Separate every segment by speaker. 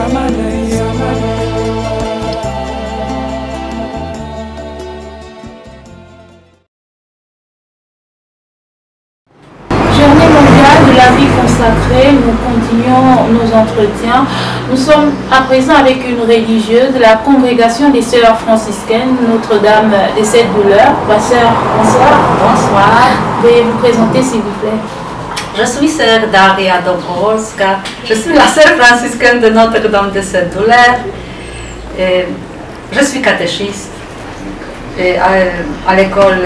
Speaker 1: Journée mondiale de la vie consacrée, nous continuons nos entretiens. Nous sommes à présent avec une religieuse de la congrégation des sœurs franciscaines Notre-Dame des Sept Douleurs. Ma sœur, bonsoir.
Speaker 2: Bonsoir.
Speaker 1: Veuillez vous présenter s'il vous plaît.
Speaker 2: Je suis sœur Daria Dobrowska. Je suis la sœur franciscaine de Notre-Dame des Sept Douleurs. Je suis catéchiste à l'école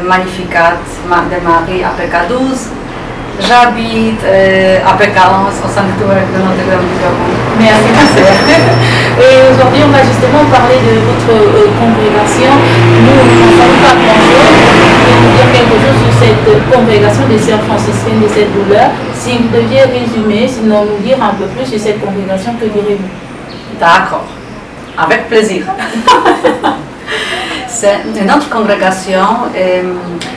Speaker 2: Magnificat de Marie à PK12. J'habite à PK11 au sanctuaire de Notre-Dame du Gabon.
Speaker 1: Merci ma sœur. Et aujourd'hui on va justement parler de votre congrégation. Nous ne savons pas grand-chose. Vous nous dire quelque chose sur cette congrégation des sœurs franciscaines de cette douleur. Si vous deviez résumer, sinon nous dire un peu plus sur cette congrégation, que direz-vous?
Speaker 2: D'accord, avec plaisir. Notre congrégation,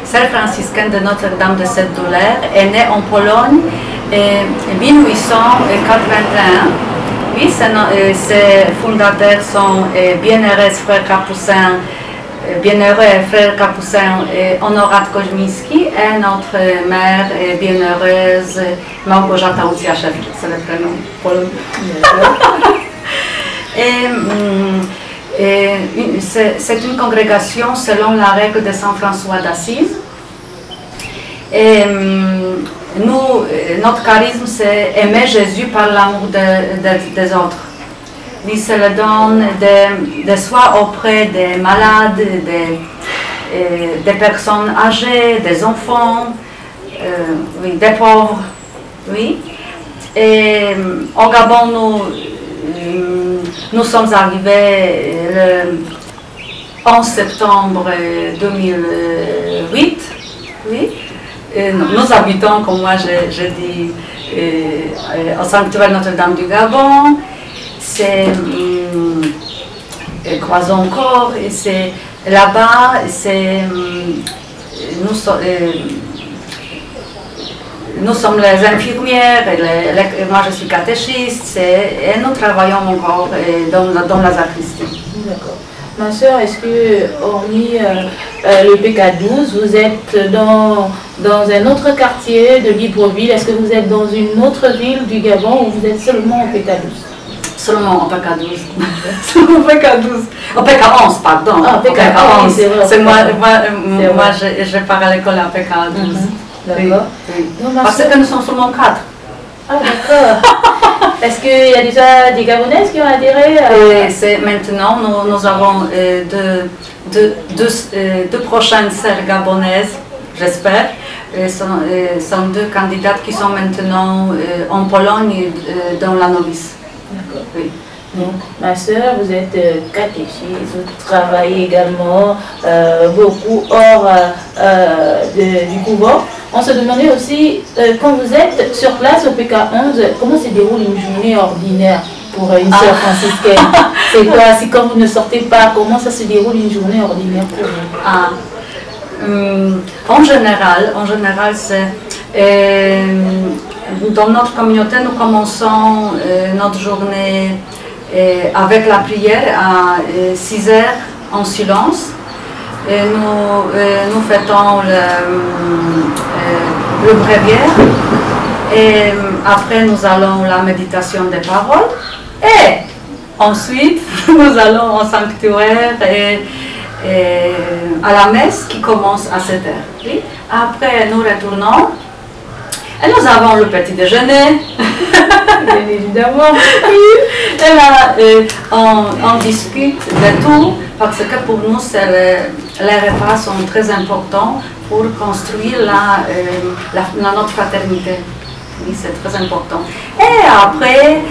Speaker 2: Sœurs franciscaines de Notre-Dame de Sept Douleurs, est née en Pologne en 1881. Oui, ses fondateurs sont Bienheureux Frère Capucin, Bienheureux Frère Capucin Honorat Koźmiński et notre mère bienheureuse Małgorzata Uciaszewicz, c'est le prénom polonais. C'est une congrégation selon la règle de Saint François d'Assise. Et notre charisme, c'est aimer Jésus par l'amour des autres. Il se le donne de soi auprès des malades, des personnes âgées, des enfants, oui, des pauvres. Oui. Et au Gabon, nous sommes arrivés le 11 septembre 2008. Oui. Nous habitons, comme moi je dis, au sanctuaire Notre-Dame du Gabon. C'est Croison-Corps, et c'est là-bas, nous sommes les infirmières, moi je suis catéchiste, et nous travaillons encore dans la sacristie.
Speaker 1: D'accord. Ma soeur, est-ce que, hormis le PK12, vous êtes dans un autre quartier de Libreville? Est-ce que vous êtes dans une autre ville du Gabon ou vous êtes seulement au PK12?
Speaker 2: Seulement au PK12. Seulement au PK12. Au PK11, pardon.
Speaker 1: Ah, PK11, c'est vrai.
Speaker 2: C'est moi je pars à l'école à PK12.
Speaker 1: D'accord.
Speaker 2: Oui. Parce que nous sommes seulement 4.
Speaker 1: Ah, d'accord. Est-ce qu'il y a déjà des Gabonaises qui ont adhéré
Speaker 2: Maintenant, nous avons deux prochaines sœurs gabonaises, j'espère. Sont deux candidates qui sont maintenant en Pologne dans la novice.
Speaker 1: D'accord. Oui. Donc, ma soeur, vous êtes catéchiste, vous travaillez également beaucoup hors du couvent. On se demandait aussi, quand vous êtes sur place au PK11, comment se déroule une journée ordinaire pour une sœur franciscaine? C'est quoi, si quand vous ne sortez pas, comment ça se déroule une journée ordinaire pour vous?
Speaker 2: En général, c'est... dans notre communauté, nous commençons notre journée avec la prière à 6 heures en silence. Et nous fêtons le bréviaire et après nous allons la méditation des paroles et ensuite nous allons au sanctuaire et à la messe qui commence à 7 heures. Oui. Après nous retournons et nous avons le petit déjeuner.
Speaker 1: Bien évidemment.
Speaker 2: Et là, on discute de tout parce que pour nous, les repas sont très importants pour construire notre fraternité. Oui, c'est très important. Et après,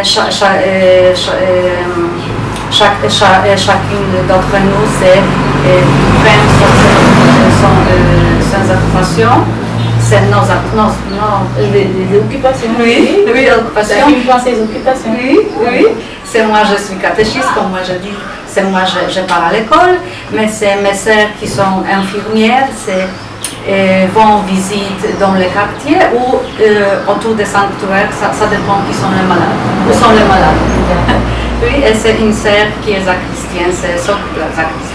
Speaker 2: chacune d'entre nous, c'est sans occupation. C'est
Speaker 1: les occupations.
Speaker 2: Oui, oui, occupations.
Speaker 1: Chacune pense ses occupations.
Speaker 2: Oui, oui. C'est moi, je suis catéchiste, comme moi je dis. C'est moi, je pars à l'école, mais c'est mes sœurs qui sont infirmières. vont visite dans les quartiers ou autour des sanctuaires, ça dépend qui sont les malades. Où sont les malades. Oui, et c'est une sœur qui est sacristienne, c'est s'occupe de la sacristie.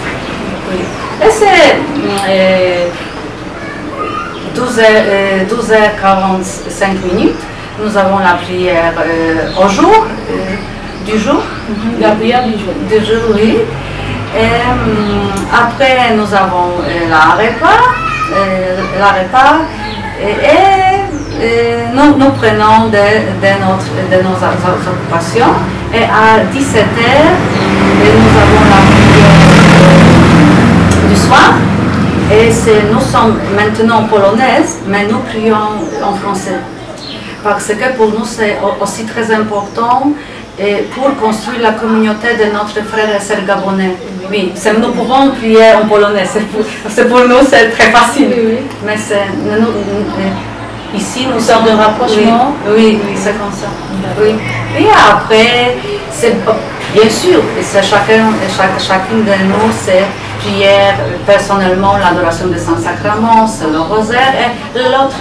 Speaker 2: Oui. Et c'est 12h45 minutes. Nous avons la prière au jour, du jour.
Speaker 1: La prière du jour.
Speaker 2: Du jour, oui. Et, après, nous avons la repas et nous prenons de nos occupations. Et à 17h, nous avons la prière du soir. Et nous sommes maintenant polonaises, mais nous prions en français. Parce que pour nous, c'est aussi très important pour construire la communauté de notre frère et sœur gabonais. Oui, nous pouvons prier en polonais, pour nous c'est très facile.
Speaker 1: Oui.
Speaker 2: Mais ici nous
Speaker 1: sommes de rapprochement.
Speaker 2: Oui, c'est comme ça. Oui. Et après, bien sûr, chacune de nous, c'est prière personnellement, l'adoration des saints sacrements, le rosaire et l'autre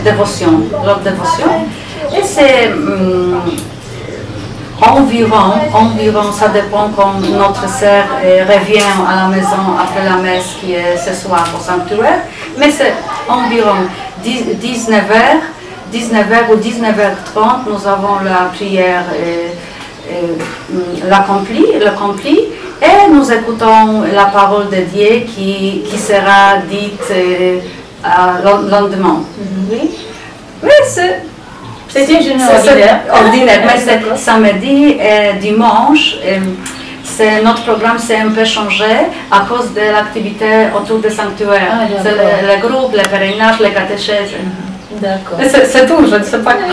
Speaker 2: dévotion. Et c'est environ, ça dépend quand notre sœur revient à la maison après la messe qui est ce soir au sanctuaire, mais c'est environ 19h ou 19h30, nous avons la prière l'accompli, et nous écoutons la parole de Dieu qui sera dite le lendemain. Oui, mais
Speaker 1: c'est une journée ordinaire.
Speaker 2: Mais c'est samedi et dimanche. Notre programme s'est un peu changé à cause de l'activité autour des sanctuaires. C'est le groupe, les pèlerinages, les catéchèses.
Speaker 1: D'accord.
Speaker 2: C'est tout, je ne sais pas.
Speaker 1: Oui,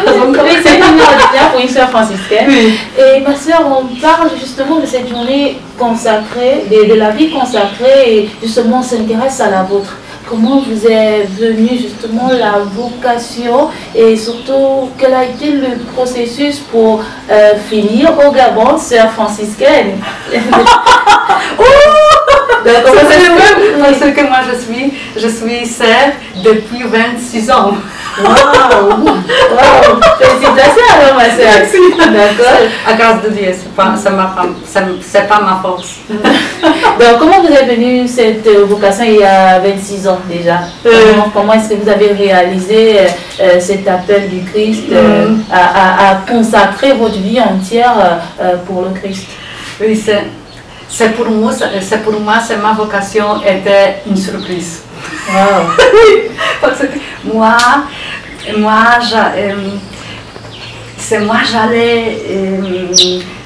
Speaker 1: c'est une journée ordinaire pour une sœur franciscaine. Oui. Et ma sœur, on parle justement de cette journée consacrée, de la vie consacrée, et justement on s'intéresse à la vôtre. Comment vous est venue justement la vocation et surtout quel a été le processus pour finir au Gabon, sœur franciscaine?
Speaker 2: Parce que moi je suis sœur depuis 26 ans.
Speaker 1: Wow. Félicitations alors ma sœur.
Speaker 2: D'accord. À grâce de Dieu, c'est pas ma force.
Speaker 1: Donc comment vous est venue cette vocation il y a 26 ans déjà? Comment est-ce que vous avez réalisé cet appel du Christ à consacrer votre vie entière pour le Christ? Oui,
Speaker 2: c'est pour moi, ma vocation était une surprise.
Speaker 1: Wow.
Speaker 2: Oui, parce que moi j'allais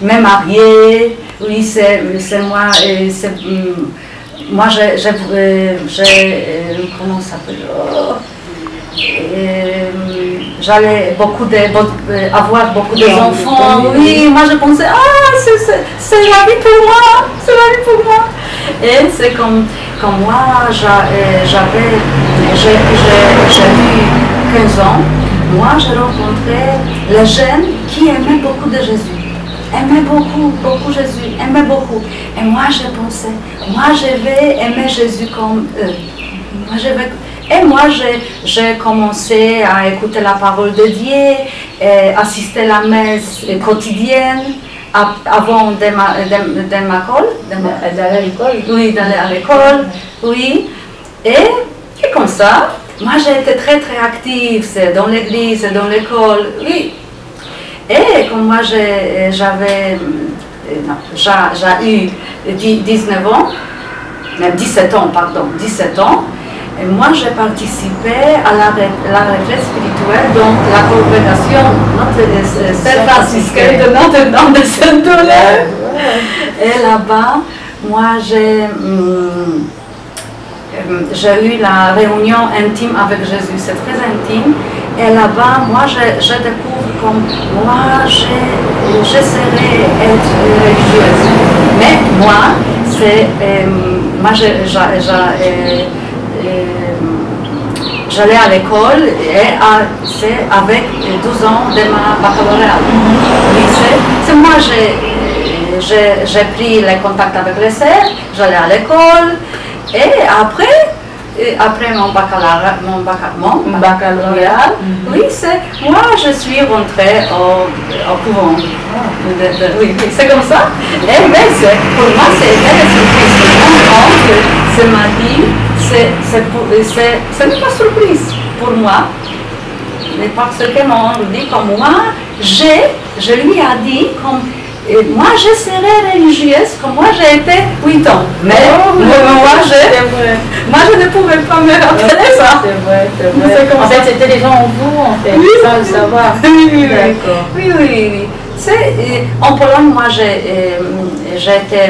Speaker 2: me marier. Oui, c'est moi. Moi, comment ça s'appelle? J'allais avoir beaucoup d'enfants. Oui, moi je pensais, c'est la vie pour moi, c'est la vie pour moi. Et c'est comme moi, j'ai eu 15 ans, moi j'ai rencontré les jeunes qui aimaient beaucoup de Jésus. Aimaient beaucoup Jésus, aimaient beaucoup. Et moi je pensais, moi je vais aimer Jésus comme eux. Et moi, j'ai commencé à écouter la parole de Dieu, assister à la messe quotidienne, avant d'aller à l'école. Oui, d'aller à l'école, oui. Et comme ça, moi j'ai été très très active dans l'église, dans l'école, oui. Et comme moi j'ai eu 17 ans, et moi, j'ai participé à la retraite spirituelle, donc la congrégation notre sœur franciscaine de Notre-Dame de Saint-Dolère. Et là-bas, moi, j'ai eu la réunion intime avec Jésus, c'est très intime. Et là-bas, moi, je découvre comme moi, j'essaierai d'être religieuse. Mais moi, j'allais à l'école et c'est avec 12 ans de ma baccalauréat. Oui, moi, j'ai pris les contacts avec les sœurs, j'allais à l'école et après, et après mon baccalauréat, oui, moi je suis rentrée au couvent. Oui, c'est comme ça. Et mais pour moi, c'était une surprise. Mon oncle m'a dit, ce n'est pas surprise pour moi, mais parce que mon oncle dit comme moi, je lui ai dit comme moi je serai religieuse comme moi j'ai été 8 ans. Mais moi je ne pouvais pas me rappeler ça.
Speaker 1: C'est vrai. En fait, c'était déjà en vous, en fait, sans le savoir.
Speaker 2: D'accord. Oui. En Pologne, moi j'étais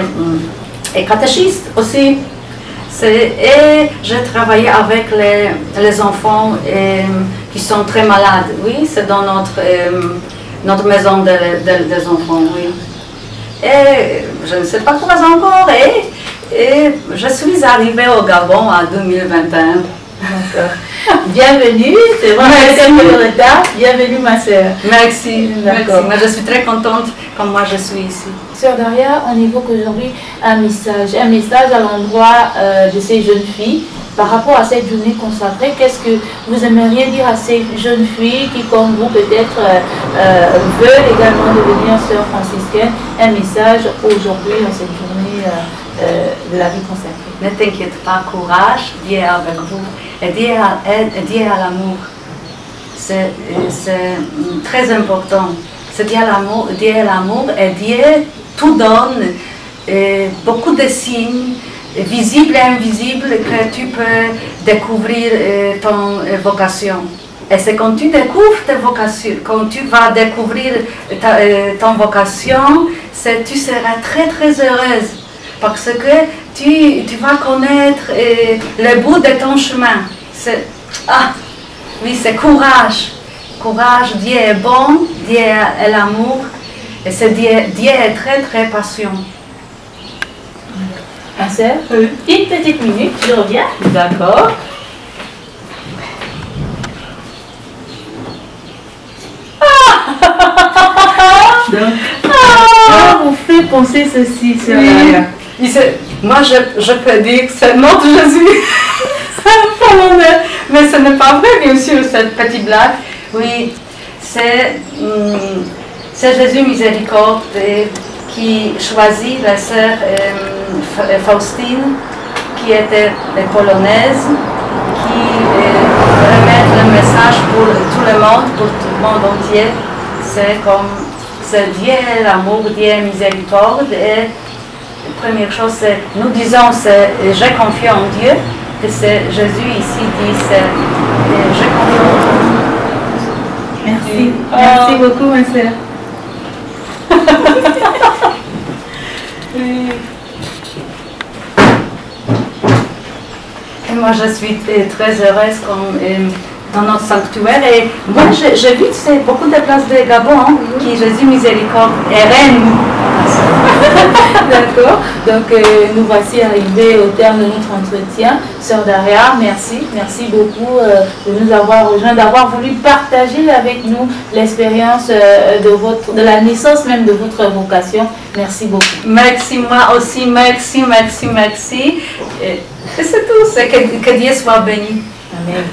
Speaker 2: catéchiste aussi. Et j'ai travaillé avec les enfants qui sont très malades. Oui, c'est dans notre maison des enfants, oui. Et je ne sais pas quoi encore. Et je suis arrivée au Gabon en 2021.
Speaker 1: Bienvenue, c'est vraiment un peu de retard. Bienvenue ma soeur.
Speaker 2: Merci. Mais je suis très contente comme moi je suis ici.
Speaker 1: Sœur Daria, on évoque aujourd'hui un message à l'endroit de ces jeunes filles. Par rapport à cette journée consacrée, qu'est-ce que vous aimeriez dire à ces jeunes filles qui, comme vous, peut-être veulent également devenir sœurs franciscaines, un message aujourd'hui dans cette journée de la vie consacrée?
Speaker 2: Ne t'inquiète pas, courage, Dieu est avec vous et Dieu est à l'amour. C'est très important. C'est Dieu est l'amour et Dieu tout donne, beaucoup de signes visibles et invisibles que tu peux découvrir ton vocation. Et c'est quand tu découvres ta vocation, quand tu vas découvrir ton vocation, tu seras très très heureuse parce que tu vas connaître le bout de ton chemin. Oui, c'est courage. Courage, Dieu est bon, Dieu est l'amour, et Dieu est très très patient.
Speaker 1: Ma sœur, une petite minute, je reviens. D'accord. Ça vous fait penser ceci, sœur Daria?
Speaker 2: Moi, je peux dire que c'est notre Jésus. Mais ce n'est pas vrai, bien sûr, cette petite blague. Oui, c'est Jésus miséricorde qui choisit la sœur Faustine, qui était polonaise, qui remet le message pour tout le monde entier. C'est Dieu l'amour, Dieu miséricorde. Et la première chose, c'est nous disons, j'ai confiance en Dieu, que c'est Jésus ici dit, j'ai confiance en Dieu.
Speaker 1: Merci. Merci beaucoup, ma sœur.
Speaker 2: Et moi, je suis très heureuse dans notre sanctuaire. Et moi, j'ai vu beaucoup de places de Gabon qui Jésus miséricorde et reine.
Speaker 1: D'accord. Donc, nous voici arrivés au terme de notre entretien. Sœur Daria, merci. Merci beaucoup de nous avoir rejoints, d'avoir voulu partager avec nous l'expérience de la naissance même de votre vocation. Merci beaucoup.
Speaker 2: Merci, moi aussi. Merci. Et c'est tout. Que Dieu soit béni.
Speaker 1: Amen.